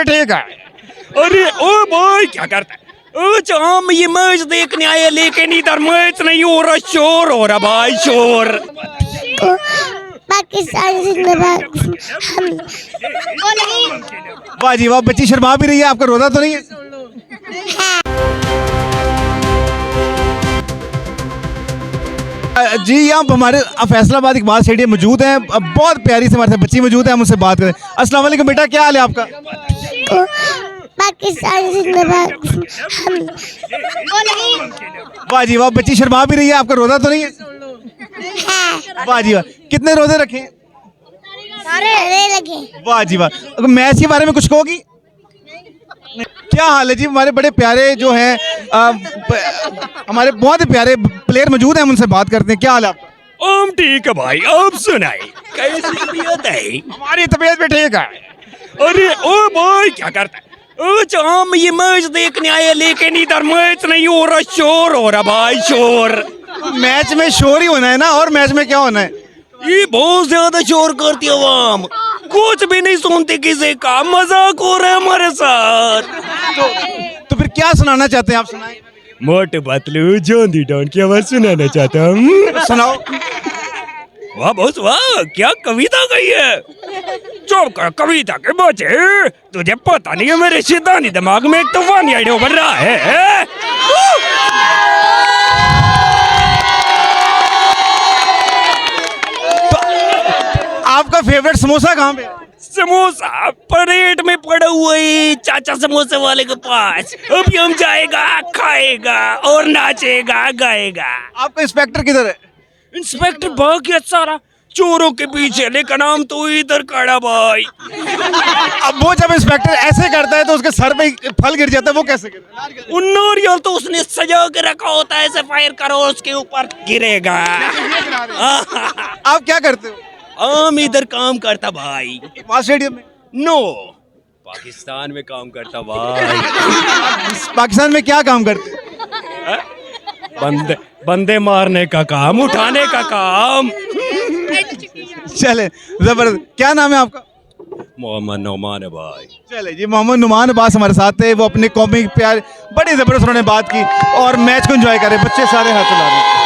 बैठेगा। अरे ओ भाई क्या करता है? अच्छा हम ये मैच देखने आए लेकिन इधर मैच नहीं हो रहा, शोर हो रहा भाई, शोर। पाकिस्तान जिंदाबाद। वाह जी वाह, बच्ची शर्मा भी रही है, आपका रोजा तो नहीं है? जी आप हमारे फैसलाबाद इकबाल स्टेडियम मौजूद हैं, बहुत प्यारी से हमारे साथ बच्ची मौजूद है, हम उससे बात करें। अस्सलाम वालेकुम बेटा, क्या हाल है आपका? पाकिस्तान जिंदाबाद। वाह जी वाह, बच्ची शर्मा भी रही है, आपका रोजा तो नहीं है? वाह जी वाह, कितने रोजे रखे? सारे लगे। वाह जी वाह, मैच के बारे में कुछ कहोगी? क्या हाल है जी? हमारे बड़े प्यारे जो हैं हमारे बहुत ही प्यारे प्लेयर मौजूद हैं, हम उनसे बात करते हैं। क्या हाल है आपका? हम ठीक है भाई, आप सुनाए कैसी तबीयत है? हमारी तबीयत भी ठीक है। अरे ओ भाई क्या करता है? अच्छा हम ये मैच देखने आए लेकिन इधर मैच नहीं हो रहा, शोर हो रहा भाई, शोर। मैच में शोर ही होना है ना, और मैच में क्या होना है? ये बहुत ज्यादा शोर करती है अवाम, कुछ भी नहीं सुनते किसी का, मजाक हो रहा है हमारे साथ। तो फिर क्या सुनाना चाहते हैं आप? सुनाएं। मोटे पतलू जोंदी डॉन की आवाज सुनाना चाहता हूँ। सुनाओ। वाह बॉस वाह, क्या कविता गई है। चुप कर, कविता के बच्चे, तुझे पता नहीं है मेरे शैतानी दिमाग में एक तूफानी आइडिया उभर रहा है। आपका फेवरेट समोसा कहाँ पे? समोसा परेड में पड़ा हुआ है चाचा समोसे वाले के पास, अभी हम जाएगा, खाएगा और नाचेगा गाएगा। आपका इंस्पेक्टर किधर है? इंस्पेक्टर भाग गया सारा चोरों के पीछे, लेकिन हम तो इधर खड़ा भाई। अब वो जब इंस्पेक्टर ऐसे करता है तो उसके सर पे फल गिर जाता है, वो कैसे गिरता है? उन नारियल तो उसने सजा के रखा होता है, ऐसे फायर करो उसके ऊपर गिरेगा। आप क्या करते हो? हम इधर काम करता भाई। इकबाल स्टेडियम में? नो, पाकिस्तान में काम करता भाई। पाकिस्तान में क्या काम करते हो? बंदे बंदे मारने का काम, उठाने का काम। चले जबरदस्त। क्या नाम है आपका? मोहम्मद नौमान है भाई। चले जी, मोहम्मद नुमान अब्बास हमारे साथ थे, वो अपने कौमी प्यार बड़ी जबरदस्त उन्होंने बात की और मैच को एंजॉय करे। बच्चे सारे हाथ ला रहे हैं।